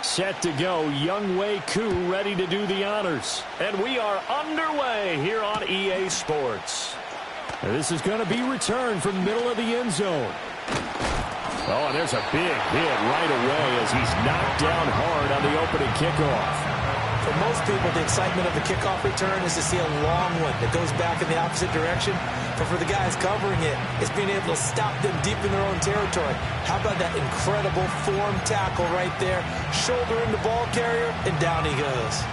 Set to go, Young Wei Koo ready to do the honors. And we are underway here on EA Sports. This is going to be returned from the middle of the end zone. Oh, and there's a big hit right away as he's knocked down hard on the opening kickoff. For most people, the excitement of the kickoff return is to see a long one that goes back in the opposite direction. But for the guys covering it, it's being able to stop them deep in their own territory. How about that incredible form tackle right there? Shoulder in the ball carrier, and down he goes.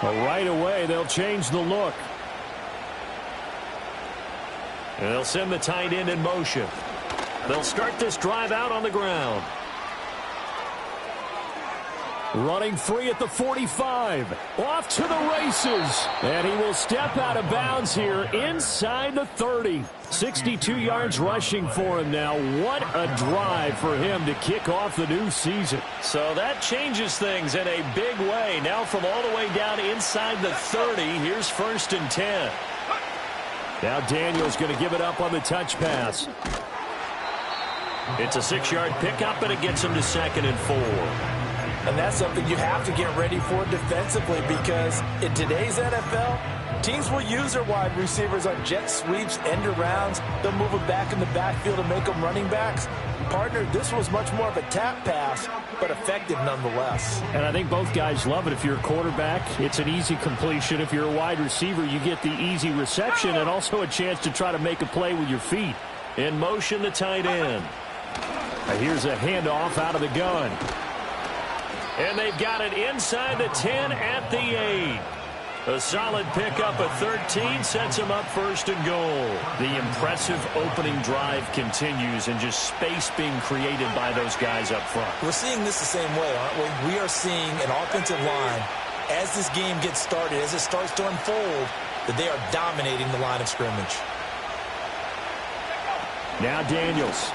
Well, right away, they'll change the look. And they'll send the tight end in motion. They'll start this drive out on the ground. Running free at the 45. Off to the races. And he will step out of bounds here inside the 30. 62 yards rushing for him now. What a drive for him to kick off the new season. So that changes things in a big way. Now from all the way down inside the 30, here's 1st and 10. Now Daniel's going to give it up on the touch pass. It's a 6-yard pickup, and it gets him to 2nd and 4. And that's something you have to get ready for defensively, because in today's NFL, teams will use their wide receivers on jet sweeps, end arounds. They'll move it back in the backfield and make them running backs. Partner, this was much more of a tap pass, but effective nonetheless. And I think both guys love it. If you're a quarterback, it's an easy completion. If you're a wide receiver, you get the easy reception and also a chance to try to make a play with your feet. In motion, the tight end. Here's a handoff out of the gun. And they've got it inside the 10 at the 8. A solid pickup of 13 sets him up 1st and goal. The impressive opening drive continues, and just space being created by those guys up front. We're seeing this the same way, aren't we? We are seeing an offensive line, as this game gets started, as it starts to unfold, that they are dominating the line of scrimmage. Now Daniels.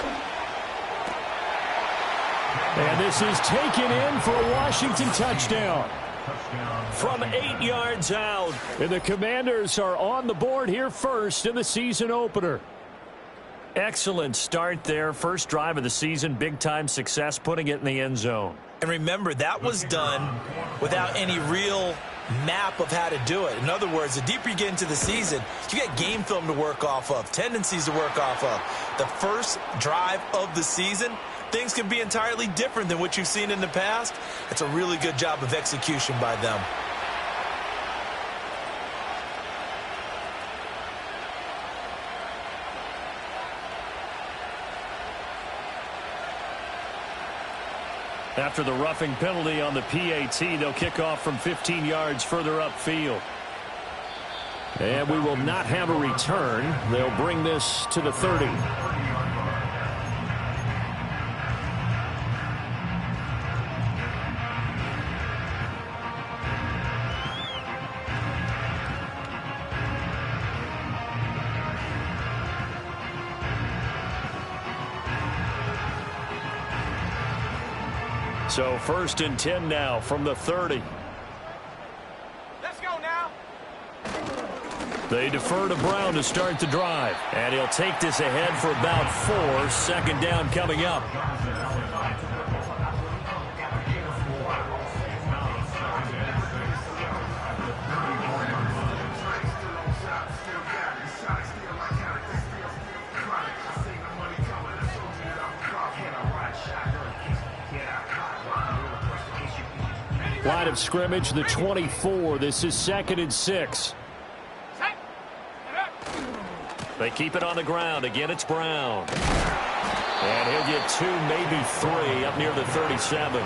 And this is taken in for a Washington touchdown. From 8 yards out. And the Commanders are on the board here first in the season opener. Excellent start there. First drive of the season. Big-time success putting it in the end zone. And remember, that was done without any real map of how to do it. In other words, the deeper you get into the season, you get game film to work off of, tendencies to work off of. The first drive of the season, things can be entirely different than what you've seen in the past. It's a really good job of execution by them. After the roughing penalty on the PAT, they'll kick off from 15 yards further upfield. And we will not have a return. They'll bring this to the 30. So 1st and 10 now from the 30. Let's go now. They defer to Brown to start the drive. And he'll take this ahead for about 4. 2nd down coming up. Line of scrimmage, the 24. This is 2nd and 6. They keep it on the ground. Again, it's Brown. And he'll get 2, maybe 3 up near the 37.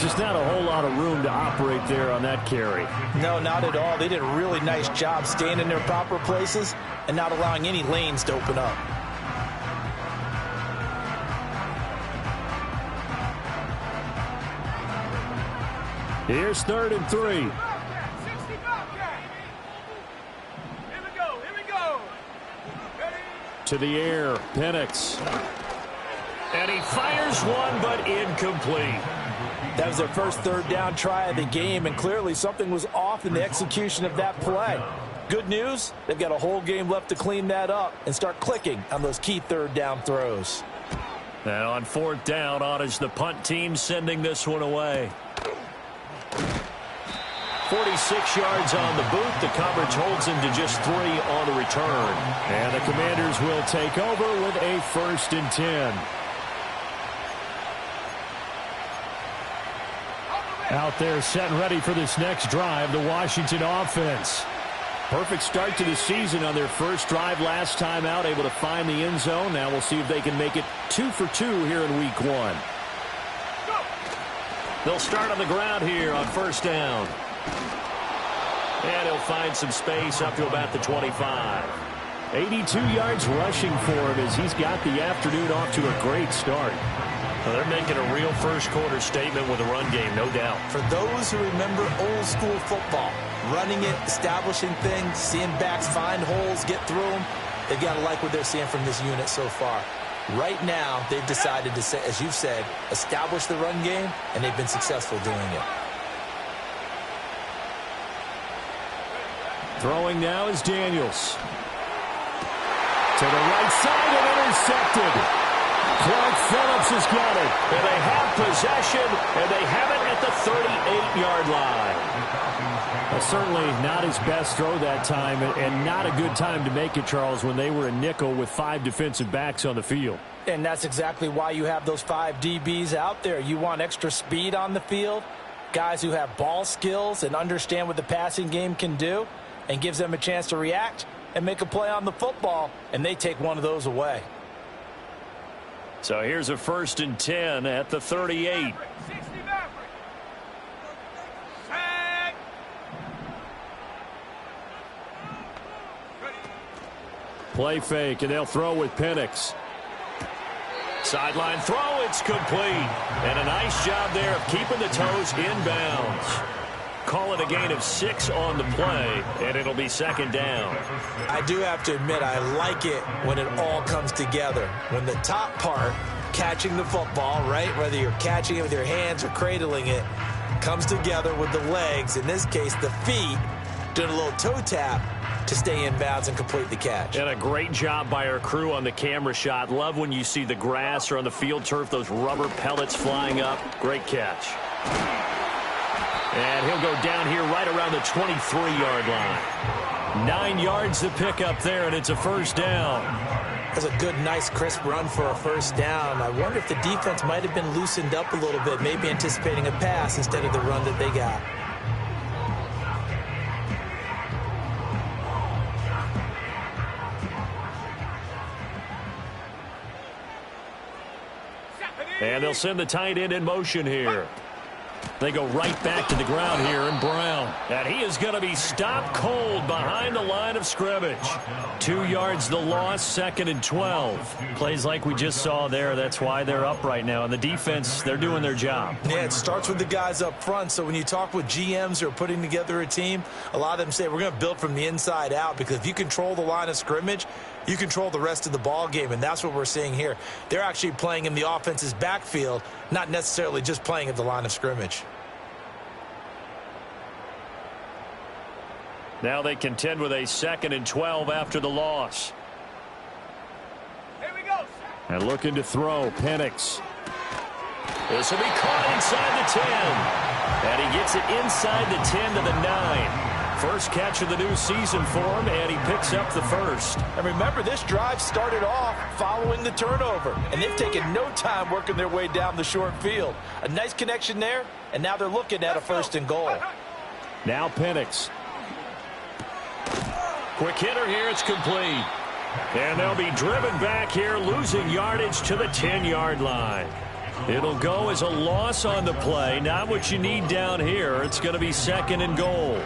Just not a whole lot of room to operate there on that carry. No, not at all. They did a really nice job staying in their proper places and not allowing any lanes to open up. Here's 3rd and 3. Here we go. Ready? To the air, Penix. And he fires one, but incomplete. That was their first third down try of the game, and clearly something was off in the execution of that play. Good news, they've got a whole game left to clean that up and start clicking on those key third down throws. And on fourth down, on is the punt team sending this one away. 46 yards on the boot. The coverage holds him to just 3 on the return. And the Commanders will take over with a 1st and 10. Out there set and ready for this next drive, the Washington offense. Perfect start to the season on their first drive last time out, able to find the end zone. Now we'll see if they can make it 2 for 2 here in week 1. They'll start on the ground here on 1st down. And he'll find some space up to about the 25. 82 yards rushing for him as he's got the afternoon off to a great start. Well, they're making a real first-quarter statement with a run game, no doubt. For those who remember old-school football, running it, establishing things, seeing backs find holes, get through them, they've got to like what they're seeing from this unit so far. Right now, they've decided to, say, as you've said, establish the run game, and they've been successful doing it. Throwing now is Daniels. To the right side and intercepted. Clark Phillips has got it. And they have possession, and they have it at the 38-yard line. Well, certainly not his best throw that time, and not a good time to make it, Charles, when they were a nickel with 5 defensive backs on the field. And that's exactly why you have those 5 DBs out there. You want extra speed on the field, guys who have ball skills and understand what the passing game can do, and gives them a chance to react and make a play on the football, and they take one of those away. So here's a 1st and 10 at the 38. Play fake, and they'll throw with Penix. Sideline throw, it's complete. And a nice job there of keeping the toes inbounds. Call it a gain of 6 on the play, and it'll be 2nd down. I do have to admit, I like it when it all comes together. When the top part, catching the football, right, whether you're catching it with your hands or cradling it, comes together with the legs, in this case the feet, doing a little toe tap to stay in bounds and complete the catch. And a great job by our crew on the camera shot. Love when you see the grass or on the field turf, those rubber pellets flying up. Great catch. And he'll go down here right around the 23-yard line. 9 yards to pick up there, and it's a 1st down. That's a good, nice, crisp run for a 1st down. I wonder if the defense might have been loosened up a little bit, maybe anticipating a pass instead of the run that they got. And they'll send the tight end in motion here. They go right back to the ground here in Brown. And he is going to be stopped cold behind the line of scrimmage. 2 yards the loss, 2nd and 12. Plays like we just saw there. That's why they're up right now. And the defense, they're doing their job. Yeah, it starts with the guys up front. So when you talk with GMs who are putting together a team, a lot of them say we're going to build from the inside out, because if you control the line of scrimmage, you control the rest of the ball game, and that's what we're seeing here. They're actually playing in the offense's backfield, not necessarily just playing at the line of scrimmage. Now they contend with a 2nd and 12 after the loss. Here we go. And looking to throw, Penix. This will be caught inside the 10. And he gets it inside the 10 to the 9. First catch of the new season for him, and he picks up the 1st. And remember, this drive started off following the turnover, and they've taken no time working their way down the short field. A nice connection there, and now they're looking at a 1st and goal. Now Penix. Quick hitter here, it's complete. And they'll be driven back here, losing yardage to the 10-yard line. It'll go as a loss on the play, not what you need down here. It's going to be 2nd and goal.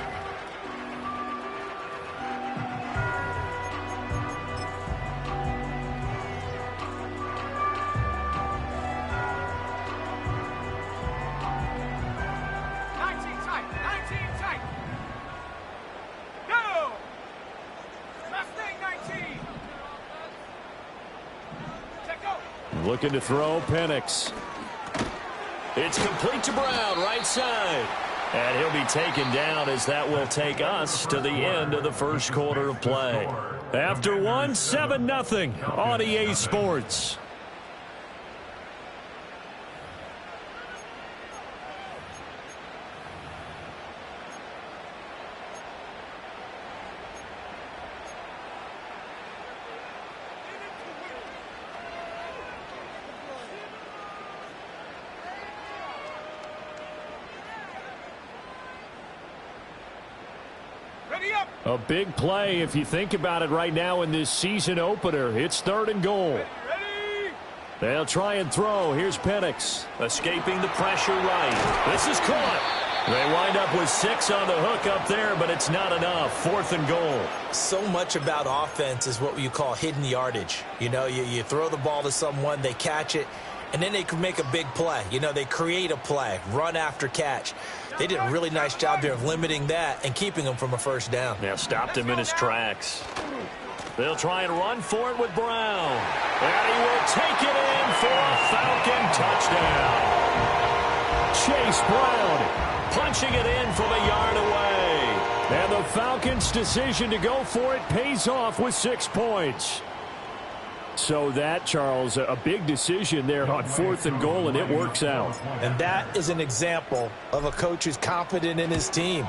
Looking to throw, Penix. It's complete to Brown, right side. And he'll be taken down as that will take us to the end of the first quarter of play. After one, 7-0 on EA Sports. A big play if you think about it right now in this season opener. It's 3rd and goal. They'll try and throw. Here's Penix. Escaping the pressure right. This is caught. They wind up with 6 on the hook up there, but it's not enough. 4th and goal. So much about offense is what you call hidden yardage. You know, you throw the ball to someone, they catch it, and then they can make a big play. You know, they create a play, run after catch. They did a really nice job there of limiting that and keeping him from a first down. Yeah, stopped him in his tracks. They'll try and run for it with Brown. And he will take it in for a Falcon touchdown. Chase Brown punching it in from a yard away. And the Falcons' decision to go for it pays off with 6 points. So that, Charles, a big decision there on 4th and goal, and it works out. And that is an example of a coach who's confident in his team.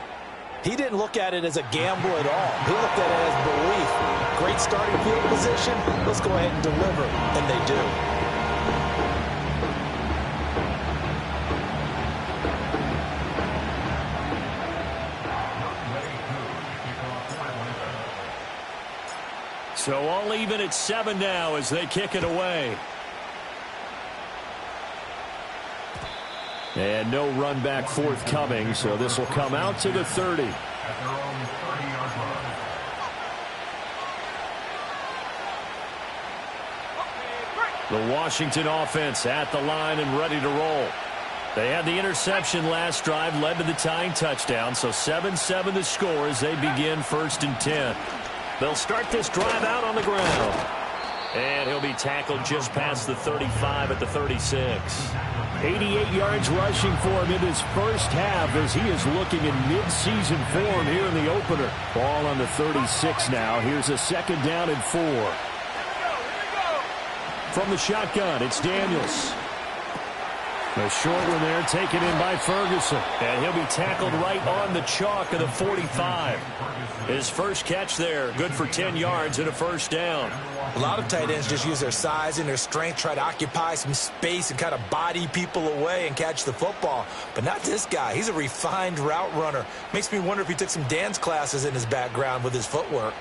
He didn't look at it as a gamble at all. He looked at it as belief. Great starting field position. Let's go ahead and deliver. And they do. So all even at 7 now as they kick it away. And no run back forthcoming, so this will come out to the 30. The Washington offense at the line and ready to roll. They had the interception last drive, led to the tying touchdown, so 7-7 the score as they begin 1st and 10. They'll start this drive out on the ground. And he'll be tackled just past the 35 at the 36. 88 yards rushing for him in his first half as he is looking in mid-season form here in the opener. Ball on the 36 now. Here's a 2nd down and 4. From the shotgun, it's Daniels. The short one there taken in by Ferguson. And he'll be tackled right on the chalk of the 45. His first catch there, good for 10 yards and a first down. A lot of tight ends just use their size and their strength, try to occupy some space and kind of body people away and catch the football. But not this guy. He's a refined route runner. Makes me wonder if he took some dance classes in his background with his footwork.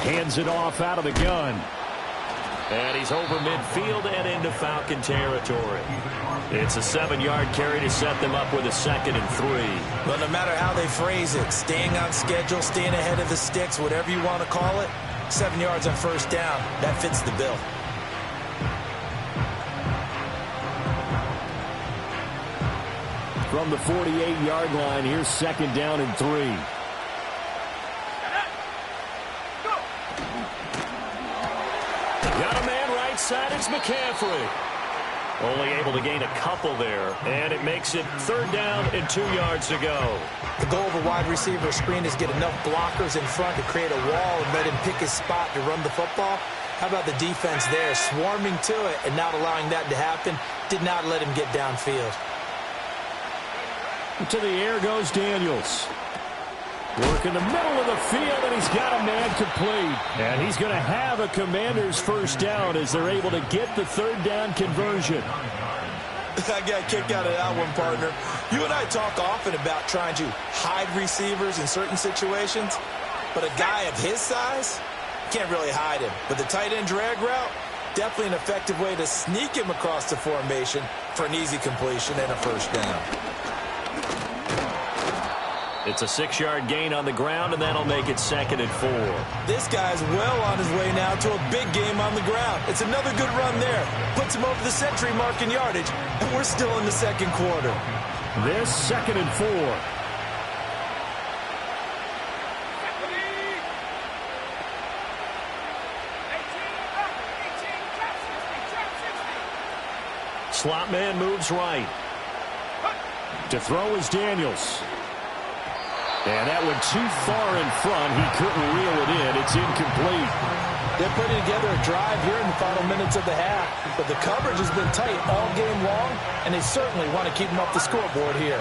Hands it off out of the gun. And he's over midfield and into Falcon territory. It's a 7-yard carry to set them up with a 2nd and 3. Well, no matter how they phrase it, staying on schedule, staying ahead of the sticks, whatever you want to call it, 7 yards on first down, that fits the bill. From the 48-yard line, here's 2nd down and 3. Got a man right side, it's McCaffrey. Only able to gain a couple there, and it makes it 3rd down and 2 yards to go. The goal of a wide receiver screen is get enough blockers in front to create a wall and let him pick his spot to run the football. How about the defense there, swarming to it and not allowing that to happen? Did not let him get downfield. To the air goes Daniels. Work in the middle of the field, and he's got a man complete. And he's going to have a Commander's first down as they're able to get the 3rd down conversion. I got a kick out of that one, partner. You and I talk often about trying to hide receivers in certain situations, but a guy of his size, can't really hide him. But the tight end drag route, definitely an effective way to sneak him across the formation for an easy completion and a first down. It's a 6-yard gain on the ground, and that'll make it 2nd and 4. This guy's well on his way now to a big game on the ground. It's another good run there. Puts him over the century mark in yardage, and we're still in the 2nd quarter. This 2nd and 4. Slot man moves right. To throw is Daniels. And that went too far in front. He couldn't reel it in. It's incomplete. They're putting together a drive here in the final minutes of the half, but the coverage has been tight all game long, and they certainly want to keep them off the scoreboard here.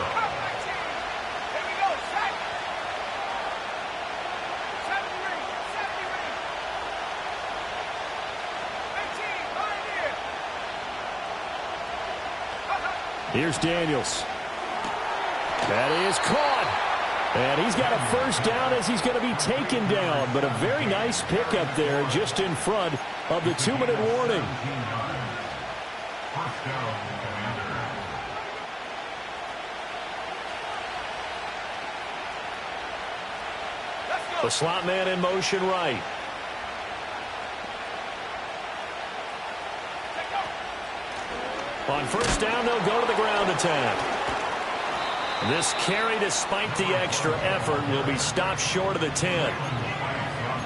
Here's Daniels. That is caught. And he's got a first down as he's going to be taken down. But a very nice pickup there just in front of the 2-minute warning. The slot man in motion right. On first down, they'll go to the ground attack. This carry, despite the extra effort, will be stopped short of the 10.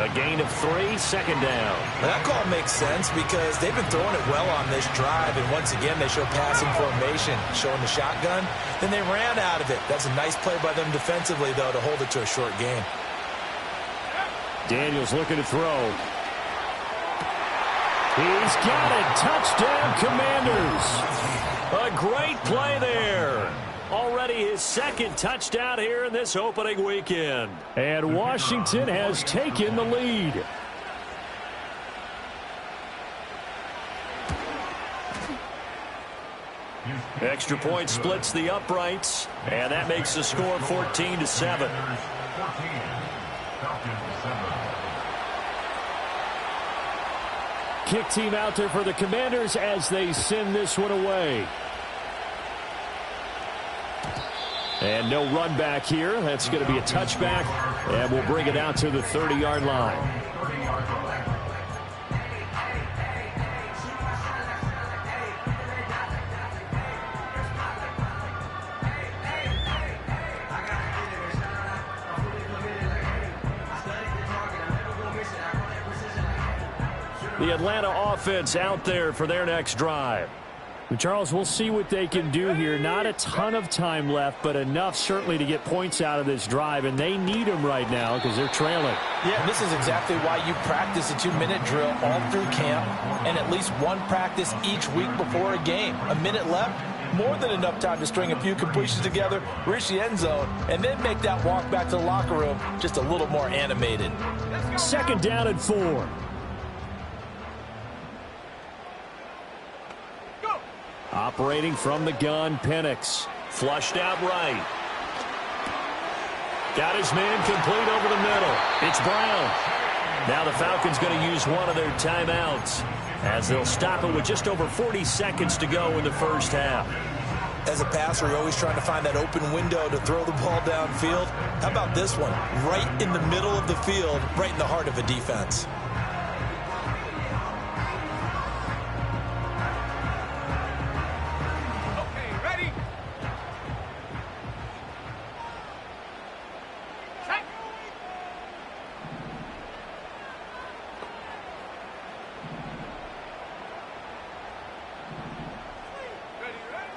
A gain of 3, second down. That call makes sense because they've been throwing it well on this drive, and once again they show passing formation, showing the shotgun. Then they ran out of it. That's a nice play by them defensively, though, to hold it to a short gain. Daniels looking to throw. He's got it. Touchdown, Commanders. A great play there. Already his second touchdown here in this opening weekend. And Washington has taken the lead. Extra point splits the uprights, and that makes the score 14-7. Kick team out there for the Commanders as they send this one away. And no run back here. That's going to be a touchback, and we'll bring it out to the 30-yard line. The Atlanta offense out there for their next drive. Charles, we'll see what they can do here. Not a ton of time left, but enough certainly to get points out of this drive, and they need them right now because they're trailing. Yeah, and this is exactly why you practice a 2-minute drill all through camp and at least one practice each week before a game. A minute left, more than enough time to string a few completions together, reach the end zone, and then make that walk back to the locker room just a little more animated. Second down and 4. Operating from the gun, Penix. Flushed out right. Got his man complete over the middle. It's Brown. Now the Falcons going to use one of their timeouts as they'll stop it with just over 40 seconds to go in the first half. As a passer, you're always trying to find that open window to throw the ball downfield. How about this one? Right in the middle of the field, right in the heart of a defense.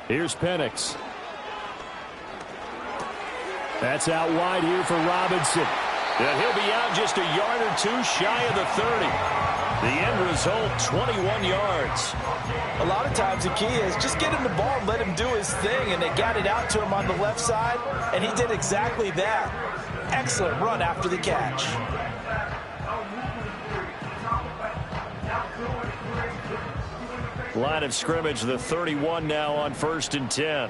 Here's Penix. That's out wide here for Robinson. And he'll be out just a yard or two shy of the 30. The end result, 21 yards. A lot of times the key is just get him the ball and let him do his thing, and they got it out to him on the left side, and he did exactly that. Excellent run after the catch. Line of scrimmage, the 31 now on 1st and 10.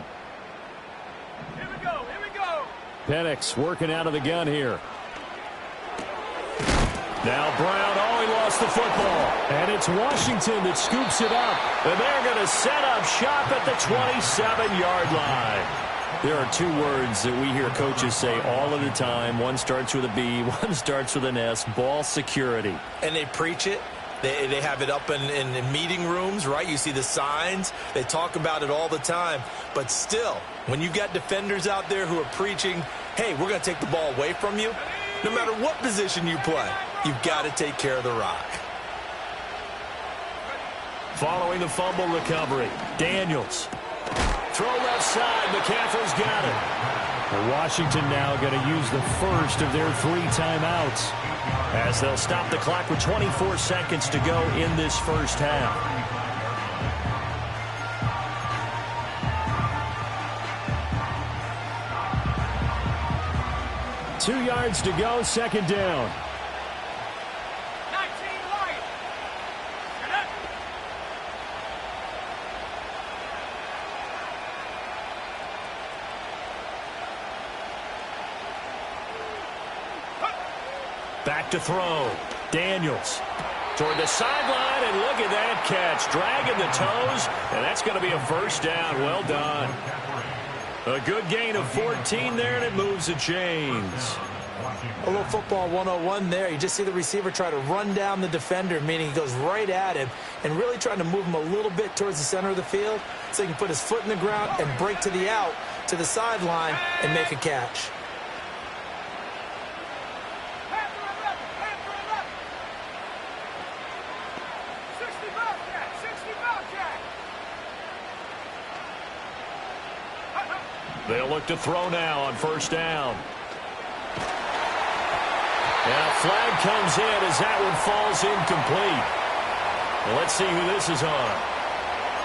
Here we go. Penix working out of the gun here. Now Brown, he lost the football. And it's Washington that scoops it up. And they're going to set up shop at the 27-yard line. There are two words that we hear coaches say all of the time. One starts with a B, one starts with an S, ball security. And they preach it. They have it up in meeting rooms, right? You see the signs. They talk about it all the time. But still, when you've got defenders out there who are preaching, hey, we're going to take the ball away from you, no matter what position you play, you've got to take care of the rock. Following the fumble recovery, Daniels. Throw left side. McCaffrey's got it. Well, Washington now going to use the first of their 3 timeouts as they'll stop the clock with 24 seconds to go in this first half. Two yards to go, second down. 19 Lions. Get up. Back to throw. Daniels toward the sideline, and look at that catch. Dragging the toes, and that's going to be a first down. Well done. A good gain of 14 there, and it moves the chains. A little football 101 there. You just see the receiver try to run down the defender, meaning he goes right at him, and really trying to move him a little bit towards the center of the field so he can put his foot in the ground and break to the out, to the sideline, and make a catch. They'll look to throw now on first down. And a flag comes in as that one falls incomplete. Well, let's see who this is on.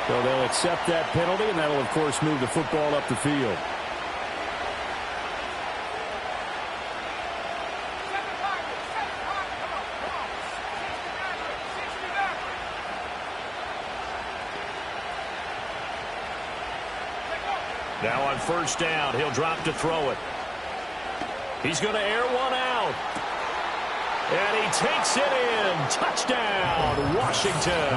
So they'll accept that penalty, and that'll, of course, move the football up the field. Now on first down, he'll drop to throw it. He's going to air one out. And he takes it in. Touchdown, Washington.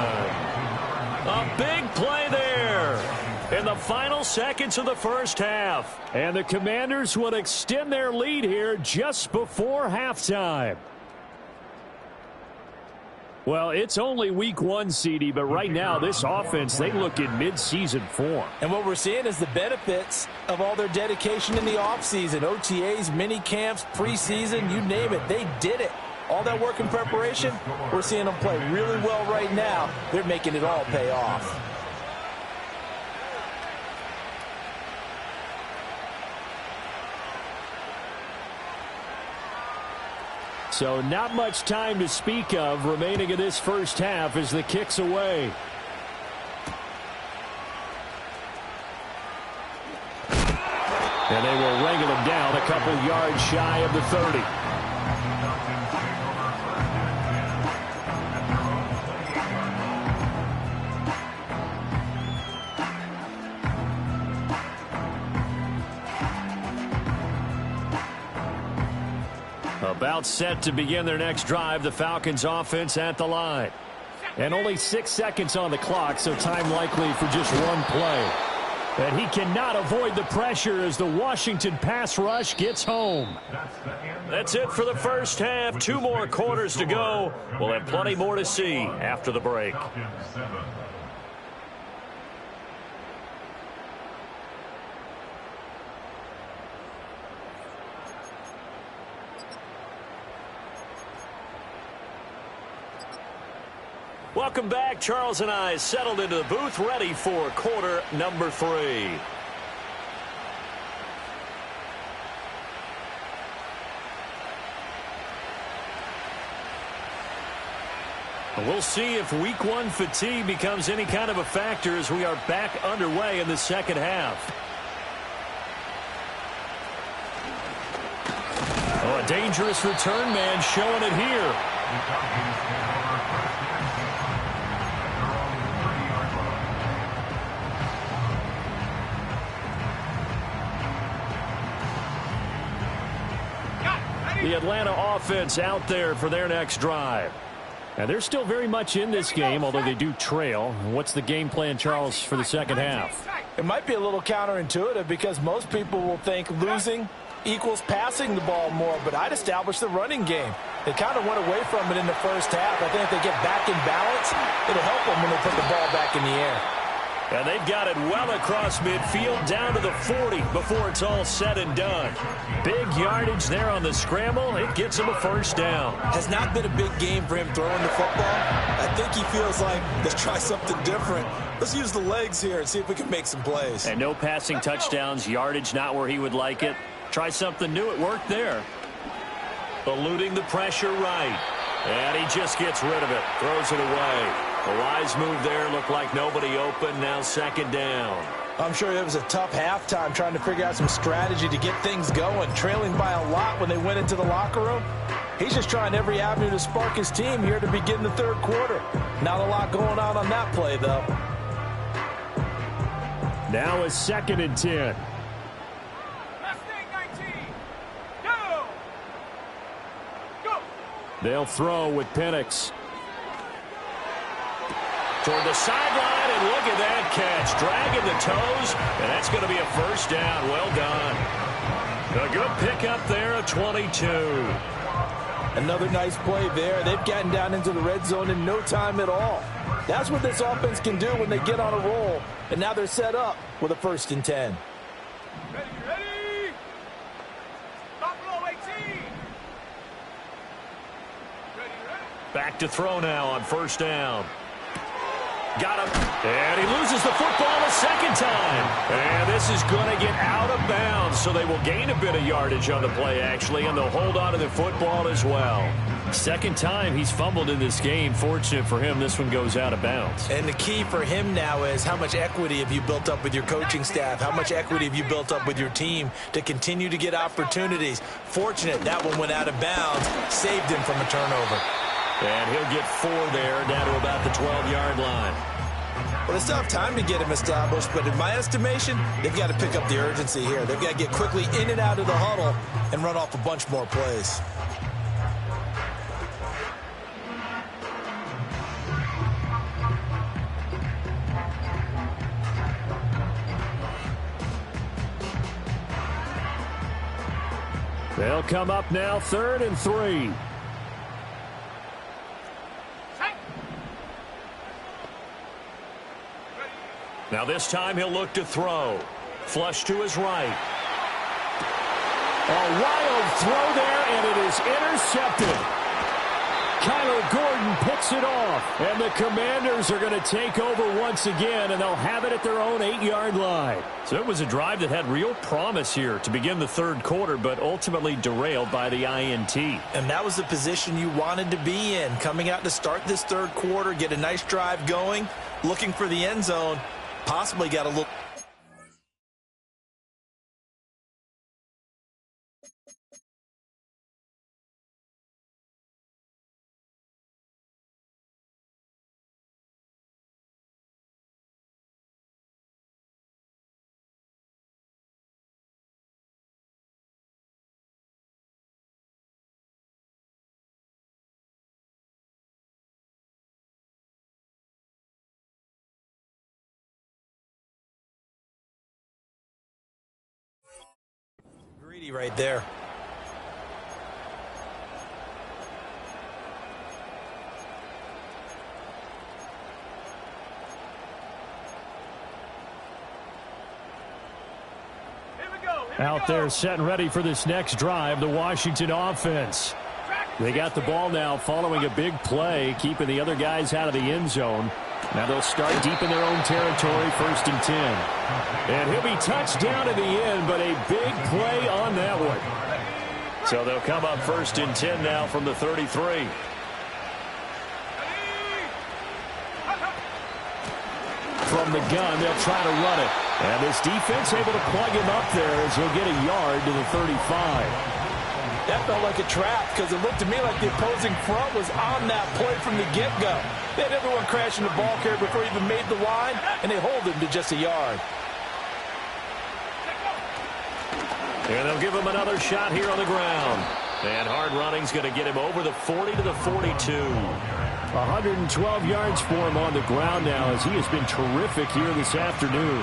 A big play there in the final seconds of the first half. And the Commanders will extend their lead here just before halftime. Well, it's only week 1, CD, but right now this offense, they look in mid-season form. And what we're seeing is the benefits of all their dedication in the offseason. OTAs, mini camps, preseason, you name it, they did it. All that work and preparation, we're seeing them play really well right now. They're making it all pay off. So not much time to speak of remaining in this first half as the kick's away. And they will wrangle him down a couple yards shy of the 30. About set to begin their next drive, the Falcons offense at the line. And only 6 seconds on the clock, so time likely for just one play. And he cannot avoid the pressure as the Washington pass rush gets home. That's it for the first half. 2 more quarters to go. We'll have plenty more to see after the break. Welcome back. Charles and I settled into the booth, ready for quarter number 3. We'll see if week 1 fatigue becomes any kind of a factor as we are back underway in the second half. Oh, a dangerous return man showing it here. The Atlanta offense out there for their next drive. And they're still very much in this game, although they do trail. What's the game plan, Charles, for the second half? It might be a little counterintuitive because most people will think losing equals passing the ball more, but I'd establish the running game. They kind of went away from it in the first half. I think if they get back in balance, it'll help them when they put the ball back in the air. And they've got it well across midfield down to the 40 before it's all said and done. Big yardage there on the scramble. It gets him a first down. Has not been a big game for him throwing the football. I think he feels like, let's try something different. Let's use the legs here and see if we can make some plays. And no passing touchdowns, yardage not where he would like it. Try something new. It worked there. Eluding the pressure right. And he just gets rid of it. Throws it away. A wise move there. Looked like nobody open. Now second down. I'm sure it was a tough halftime trying to figure out some strategy to get things going. Trailing by a lot when they went into the locker room. He's just trying every avenue to spark his team here to begin the third quarter. Not a lot going on that play, though. Now a 2nd and 10. They'll throw with Penix. Toward the sideline, and look at that catch. Dragging the toes, and that's going to be a first down. Well done. A good pickup there at 22. Another nice play there. They've gotten down into the red zone in no time at all. That's what this offense can do when they get on a roll. And now they're set up with a 1st and 10. Ready. Buffalo 18. Ready. Back to throw now on first down. Got him. And he loses the football a second time. And this is going to get out of bounds. So they will gain a bit of yardage on the play, actually, and they'll hold on to the football as well. Second time he's fumbled in this game. Fortunate for him, this one goes out of bounds. And the key for him now is how much equity have you built up with your coaching staff? How much equity have you built up with your team to continue to get opportunities? Fortunate that one went out of bounds. Saved him from a turnover. And he'll get 4 there, down to about the 12-yard line. Well, they still have time to get him established, but in my estimation, they've got to pick up the urgency here. They've got to get quickly in and out of the huddle and run off a bunch more plays. They'll come up now 3rd and 3. Now this time he'll look to throw. Flush to his right. A wild throw there, and it is intercepted. Kyler Gordon picks it off, and the Commanders are going to take over once again, and they'll have it at their own 8-yard line. So it was a drive that had real promise here to begin the third quarter, but ultimately derailed by the INT. And that was the position you wanted to be in, coming out to start this third quarter, get a nice drive going, looking for the end zone. Possibly got a little... greedy right there. Out there set and ready for this next drive, the Washington offense. They got the ball now following a big play, keeping the other guys out of the end zone. Now they'll start deep in their own territory, 1st and 10. And he'll be touched down in the end, but a big play on that one. So they'll come up 1st and 10 now from the 33. From the gun, they'll try to run it. And this defense able to plug him up there as he'll get a yard to the 35. That felt like a trap because it looked to me like the opposing front was on that play from the get-go. They had everyone crashing the ball carrier before he even made the line, and they hold him to just a yard. And they'll give him another shot here on the ground. And hard running's going to get him over the 40 to the 42. 112 yards for him on the ground now as he has been terrific here this afternoon.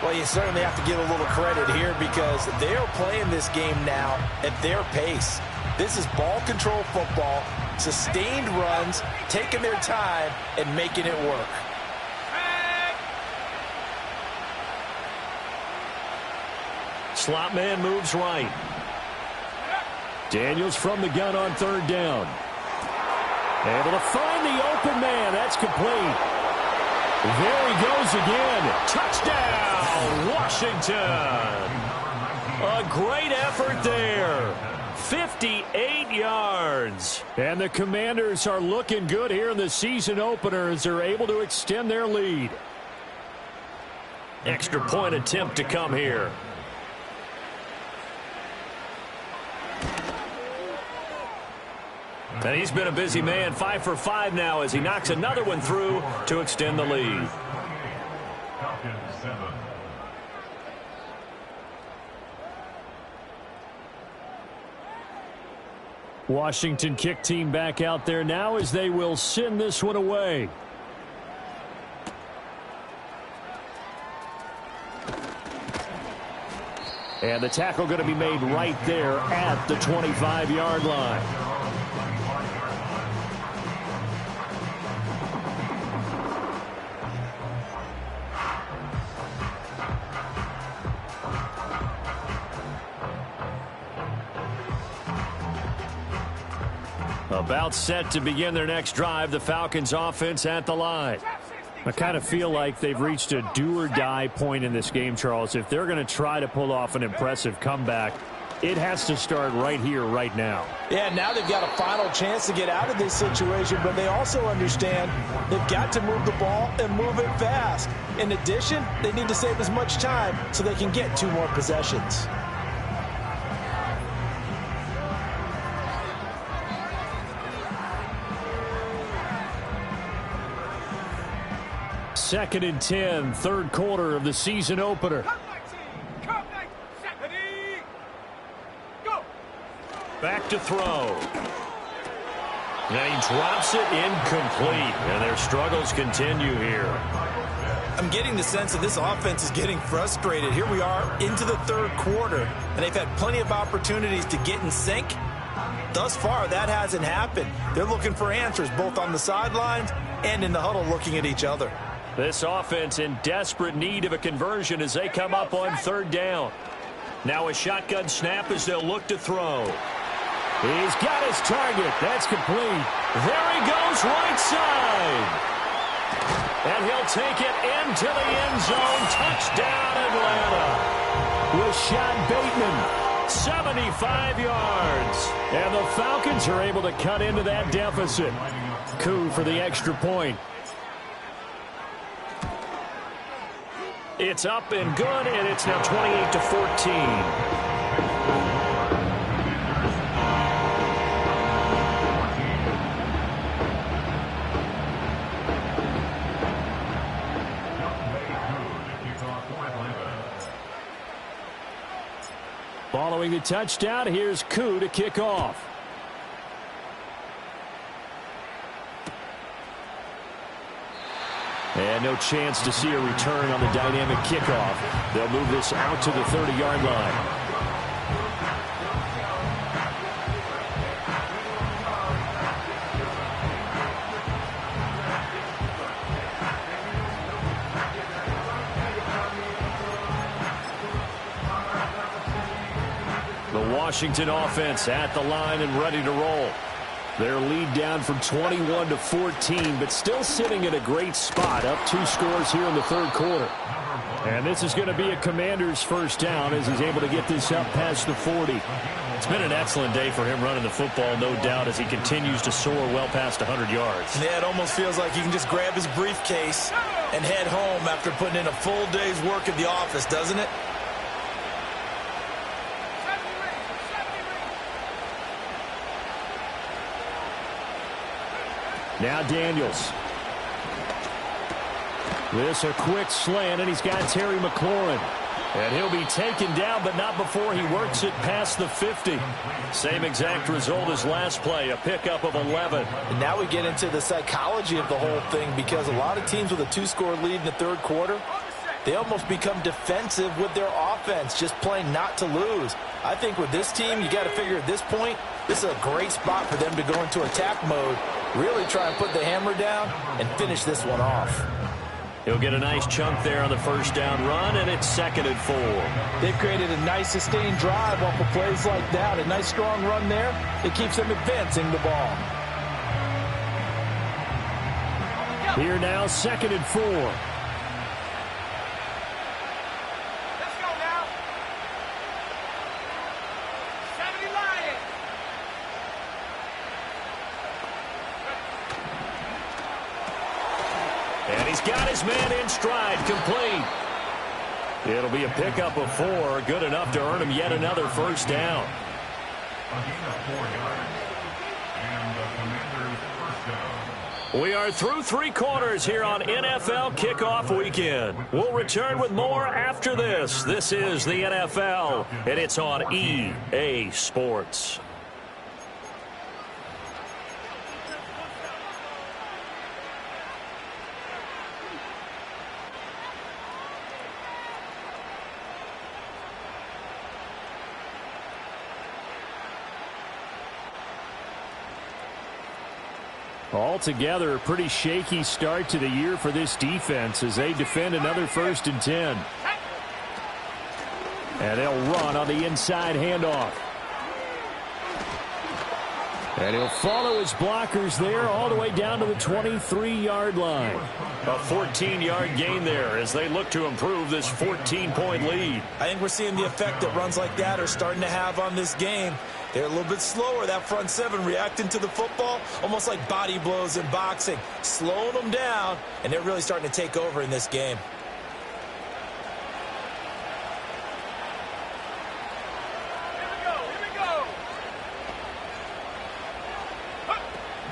Well, you certainly have to give a little credit here because they're playing this game now at their pace. This is ball control football, sustained runs, taking their time and making it work. slot man moves right. Daniels from the gun on third down. Able to find the open man. That's complete. There he goes again. Touchdown, Washington. A great effort there. 58 yards. And the Commanders are looking good here in the season opener as they're able to extend their lead. Extra point attempt to come here. And he's been a busy man, 5 for 5 now as he knocks another one through to extend the lead. Washington kick team back out there now as they will send this one away. And the tackle going to be made right there at the 25-yard line. About set to begin their next drive, the Falcons offense at the line. I kind of feel like they've reached a do-or-die point in this game, Charles. If they're going to try to pull off an impressive comeback, it has to start right here, right now. Yeah, now they've got a final chance to get out of this situation, but they also understand they've got to move the ball and move it fast. In addition, they need to save as much time so they can get 2 more possessions. Second and 10, third quarter of the season opener. Back to throw. And he drops it incomplete. And their struggles continue here. I'm getting the sense that this offense is getting frustrated. Here we are into the third quarter, and they've had plenty of opportunities to get in sync. Thus far, that hasn't happened. They're looking for answers both on the sidelines and in the huddle looking at each other. This offense in desperate need of a conversion as they come up on third down. Now a shotgun snap as they'll look to throw. He's got his target. That's complete. There he goes right side. And he'll take it into the end zone. Touchdown, Atlanta. Rashad Bateman, 75 yards. And the Falcons are able to cut into that deficit. Coup for the extra point. It's up and good, and it's now 28-14. Following the touchdown, here's Koo to kick off. And no chance to see a return on the dynamic kickoff. They'll move this out to the 30-yard line. The Washington offense at the line and ready to roll. Their lead down from 21-14, but still sitting at a great spot, up 2 scores here in the third quarter. And this is going to be a Commander's first down as he's able to get this up past the 40. It's been an excellent day for him running the football, no doubt, as he continues to soar well past 100 yards. Yeah, it almost feels like he can just grab his briefcase and head home after putting in a full day's work at the office, doesn't it? Now Daniels. This a quick slant, and he's got Terry McLaurin. And he'll be taken down, but not before he works it past the 50. Same exact result as last play, a pickup of 11. And now we get into the psychology of the whole thing, because a lot of teams with a 2-score lead in the third quarter, they almost become defensive with their offense, just playing not to lose. I think with this team, you got to figure at this point, this is a great spot for them to go into attack mode, really try and put the hammer down and finish this one off. He'll get a nice chunk there on the first down run, and it's 2nd and 4. They've created a nice sustained drive off of plays like that. A nice strong run there. It keeps them advancing the ball. Here now, 2nd and 4. Let's go now. 70 Lions. And he's got his man in stride, complete. It'll be a pickup of 4, good enough to earn him yet another first down. A gain of 4 yards. And the Commanders' first down. We are through 3 quarters here on NFL Kickoff Weekend. We'll return with more after this. This is the NFL, and it's on EA Sports. Altogether, a pretty shaky start to the year for this defense as they defend another 1st and 10. And they'll run on the inside handoff. And he'll follow his blockers there all the way down to the 23-yard line. A 14-yard gain there as they look to improve this 14-point lead. I think we're seeing the effect that runs like that are starting to have on this game. They're a little bit slower, that front 7, reacting to the football, almost like body blows in boxing, slowing them down, and they're really starting to take over in this game.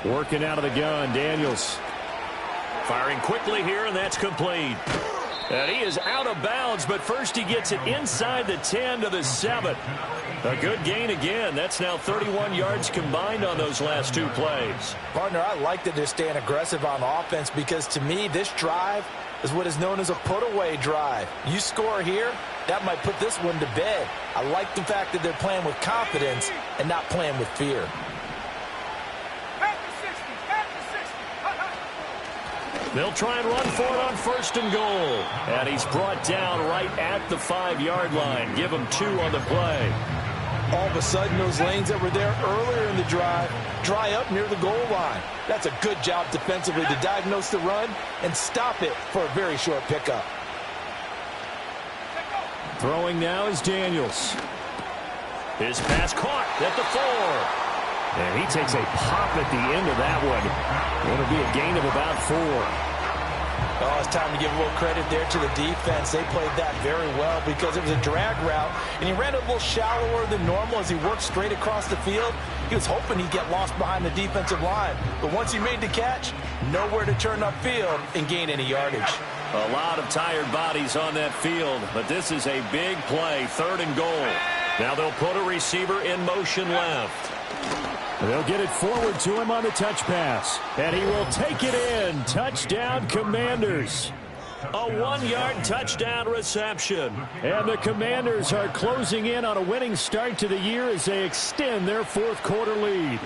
Working out of the gun, Daniels. Firing quickly here, and that's complete. And he is out of bounds, but first he gets it inside the 10 to the 7. A good gain again. That's now 31 yards combined on those last 2 plays. Partner, I like that they're staying aggressive on offense because, to me, this drive is what is known as a put-away drive. You score here, that might put this one to bed. I like the fact that they're playing with confidence and not playing with fear. They'll try and run for it on 1st and goal. And he's brought down right at the 5-yard line. Give him 2 on the play. All of a sudden, those lanes that were there earlier in the drive dry up near the goal line. That's a good job defensively to diagnose the run and stop it for a very short pickup. Throwing now is Daniels. His pass caught at the 4. And he takes a pop at the end of that one. It'll be a gain of about 4. Oh, it's time to give a little credit there to the defense. They played that very well because it was a drag route, and he ran it a little shallower than normal as he worked straight across the field. He was hoping he'd get lost behind the defensive line, but once he made the catch, nowhere to turn upfield and gain any yardage. A lot of tired bodies on that field, but this is a big play, 3rd and goal. Now they'll put a receiver in motion left. They'll get it forward to him on the touch pass. And he will take it in. Touchdown, Commanders. A 1-yard touchdown reception. And the Commanders are closing in on a winning start to the year as they extend their 4th quarter lead.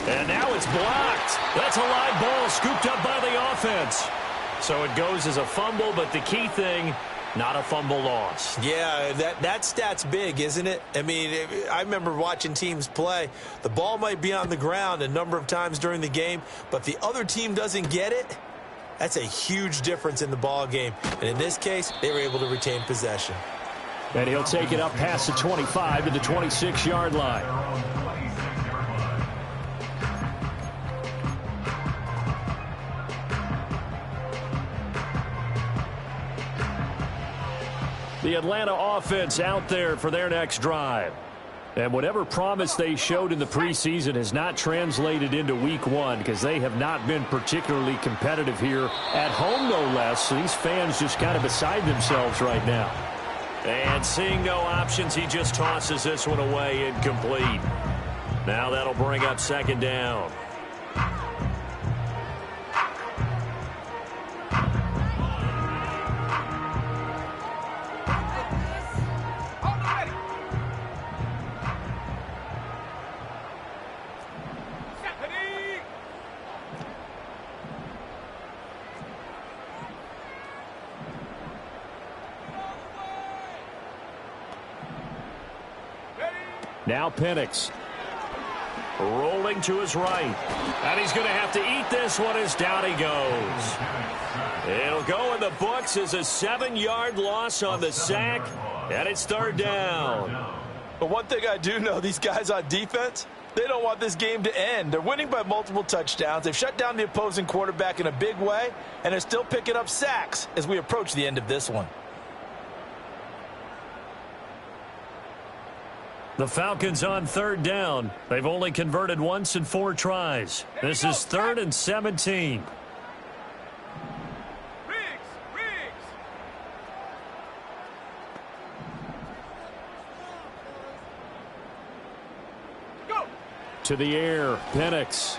And now it's blocked. That's a live ball scooped up by the offense. So it goes as a fumble, but the key thing, not a fumble loss. Yeah, that stat's big, isn't it? I mean, I remember watching teams play. The ball might be on the ground a number of times during the game, but if the other team doesn't get it, that's a huge difference in the ball game. And in this case, they were able to retain possession. And he'll take it up past the 25 to the 26-yard line. The Atlanta offense out there for their next drive. And whatever promise they showed in the preseason has not translated into week 1 because they have not been particularly competitive here at home, no less. So these fans just kind of beside themselves right now. And seeing no options, he just tosses this one away incomplete. Now that'll bring up 2nd down. Now Penix. Rolling to his right. And he's going to have to eat this one as down he goes. It'll go in the books as a 7-yard loss on the sack. And it's third down. But one thing I do know, these guys on defense, they don't want this game to end. They're winning by multiple touchdowns. They've shut down the opposing quarterback in a big way, and they're still picking up sacks as we approach the end of this one. The Falcons on third down. They've only converted once in 4 tries. This is 3rd and 17. To the air, Penix.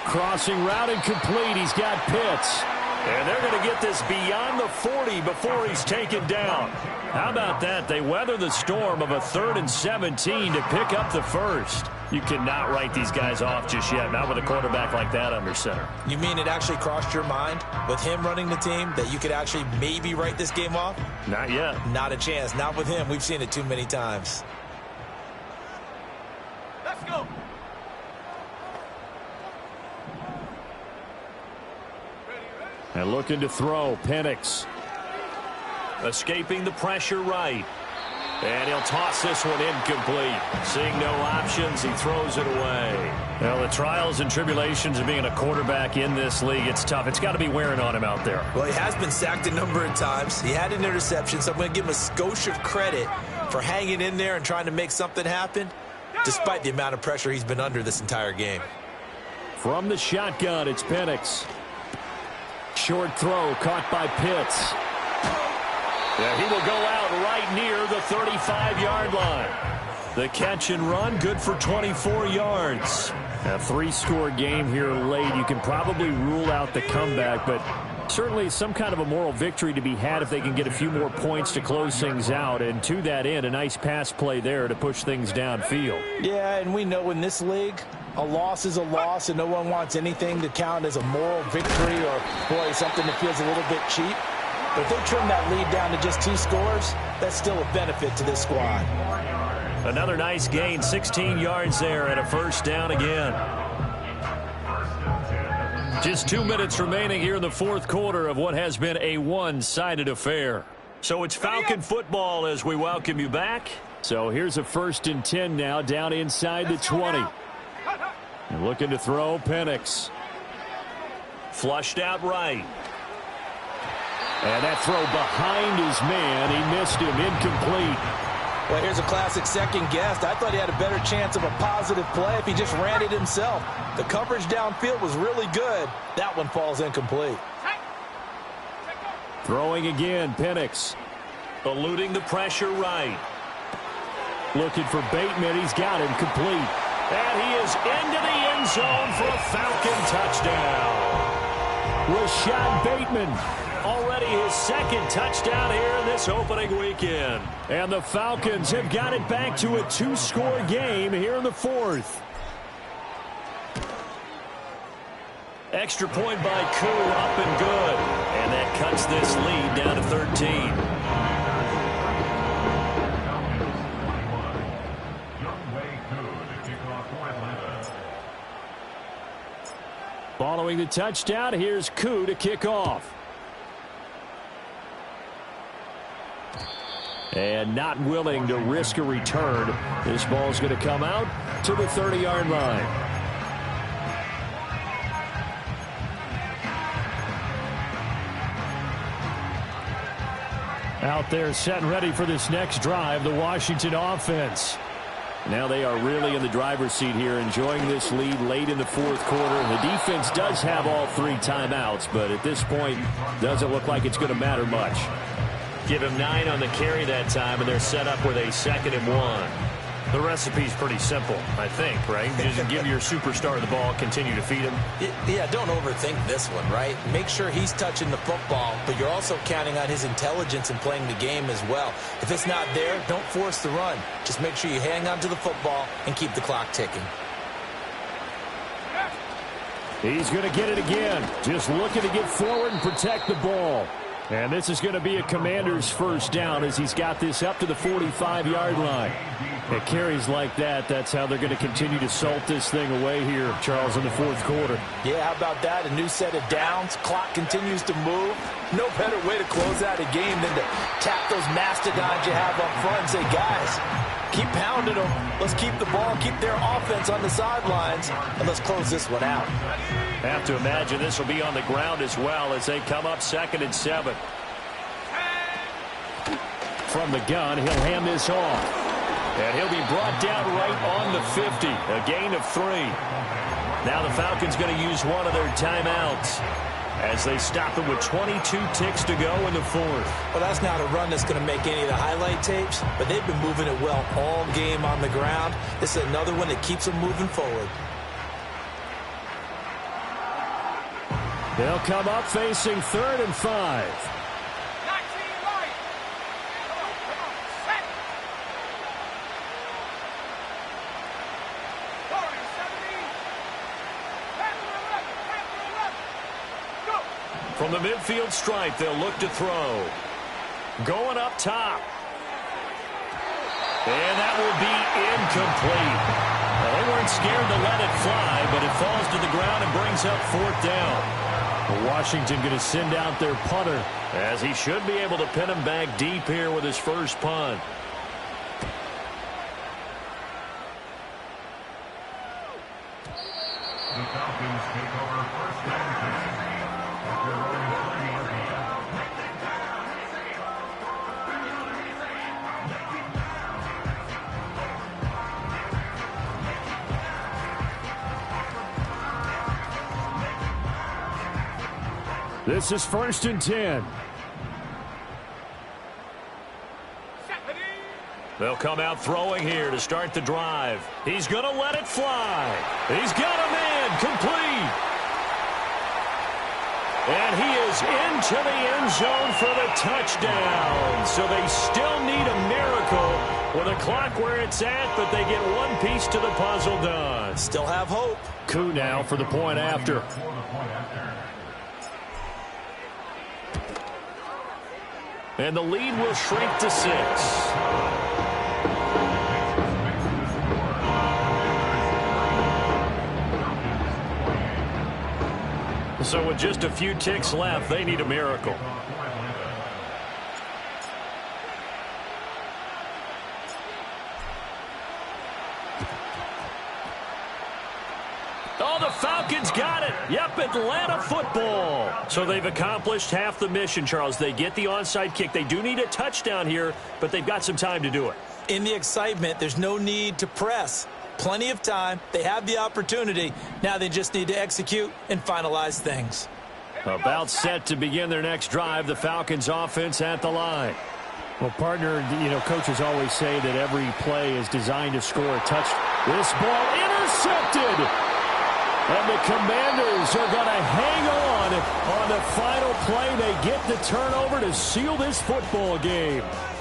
Crossing route incomplete. He's got Pitts. And they're going to get this beyond the 40 before he's taken down. How about that? They weather the storm of a 3rd and 17 to pick up the first. You cannot write these guys off just yet, not with a quarterback like that under center. You mean it actually crossed your mind with him running the team that you could actually maybe write this game off? Not yet. Not a chance. Not with him. We've seen it too many times. Let's go. And looking to throw, Penix. Escaping the pressure right. And he'll toss this one incomplete. Seeing no options, he throws it away. Well, the trials and tribulations of being a quarterback in this league, it's tough. It's got to be wearing on him out there. Well, he has been sacked a number of times. He had an interception, so I'm going to give him a skosh of credit for hanging in there and trying to make something happen, despite the amount of pressure he's been under this entire game. From the shotgun, it's Penix. Short throw caught by Pitts. Yeah, he will go out right near the 35-yard line. The catch and run, good for 24 yards. A 3-score game here late. You can probably rule out the comeback, but certainly some kind of a moral victory to be had if they can get a few more points to close things out. And to that end, a nice pass play there to push things downfield. Yeah, and we know in this league, a loss is a loss, and no one wants anything to count as a moral victory or, boy, something that feels a little bit cheap. But if they trim that lead down to just 2 scores, that's still a benefit to this squad. Another nice gain, 16 yards there, and a first down again. Just 2 minutes remaining here in the 4th quarter of what has been a one-sided affair. So it's Falcon football as we welcome you back. So here's a 1st and 10 now, down inside the 20. And looking to throw, Penix. Flushed out right. And that throw behind his man. He missed him, incomplete. Well, here's a classic second guess. I thought he had a better chance of a positive play if he just ran it himself. The coverage downfield was really good. That one falls incomplete. Throwing again, Penix. Eluding the pressure right. Looking for Bateman. He's got him complete. And he is into the end zone for a Falcon touchdown. Rashad Bateman, already his 2nd touchdown here in this opening weekend. And the Falcons have got it back to a 2-score game here in the 4th. Extra point by Koo, up and good. And that cuts this lead down to 13. Following the touchdown, here's Koo to kick off. And not willing to risk a return. This ball's going to come out to the 30-yard line. Out there set and ready for this next drive, the Washington offense. Now they are really in the driver's seat here, enjoying this lead late in the 4th quarter. The defense does have all 3 timeouts, but at this point, doesn't look like it's going to matter much. Give him 9 on the carry that time, and they're set up with a 2nd and 1. The recipe's pretty simple, I think, right? Just give your superstar the ball, continue to feed him. Yeah, don't overthink this one, right? Make sure he's touching the football, but you're also counting on his intelligence in playing the game as well. If it's not there, don't force the run. Just make sure you hang on to the football and keep the clock ticking. He's going to get it again. Just looking to get forward and protect the ball. And this is going to be a Commander's first down as he's got this up to the 45-yard line. It carries like that. That's how they're going to continue to salt this thing away here, Charles, in the fourth quarter. Yeah, how about that? A new set of downs. Clock continues to move. No better way to close out a game than to tap those mastodons you have up front and say, guys, keep pounding them. Let's keep the ball, keep their offense on the sidelines, and let's close this one out. Have to imagine this will be on the ground as well as they come up 2nd and 7. From the gun, he'll hand this off. And he'll be brought down right on the 50. A gain of 3. Now the Falcons going to use one of their timeouts as they stop it with 22 ticks to go in the fourth. Well, that's not a run that's going to make any of the highlight tapes, but they've been moving it well all game on the ground. This is another one that keeps them moving forward. They'll come up facing 3rd and 5. From the midfield stripe, they'll look to throw. Going up top. And that will be incomplete. Well, they weren't scared to let it fly, but it falls to the ground and brings up 4th down. Washington going to send out their punter, as he should be able to pin him back deep here with his first punt. The Falcons take over first down possession after running 3 yards. This is 1st and 10. They'll come out throwing here to start the drive. He's going to let it fly. He's got a man complete. And he is into the end zone for the touchdown. So they still need a miracle with a clock where it's at, but they get one piece to the puzzle done. Still have hope. Coup now for the point after. And the lead will shrink to 6. So with just a few ticks left, they need a miracle. Oh, the Falcons got it. Yep, Atlanta football. So they've accomplished half the mission, Charles. They get the onside kick. They do need a touchdown here, but they've got some time to do it. In the excitement, there's no need to press. Plenty of time. They have the opportunity. Now they just need to execute and finalize things. About set to begin their next drive, the Falcons offense at the line. Well, partner, coaches always say that every play is designed to score a touchdown. This ball intercepted. And the Commanders are going to hang on the final play. They get the turnover to seal this football game.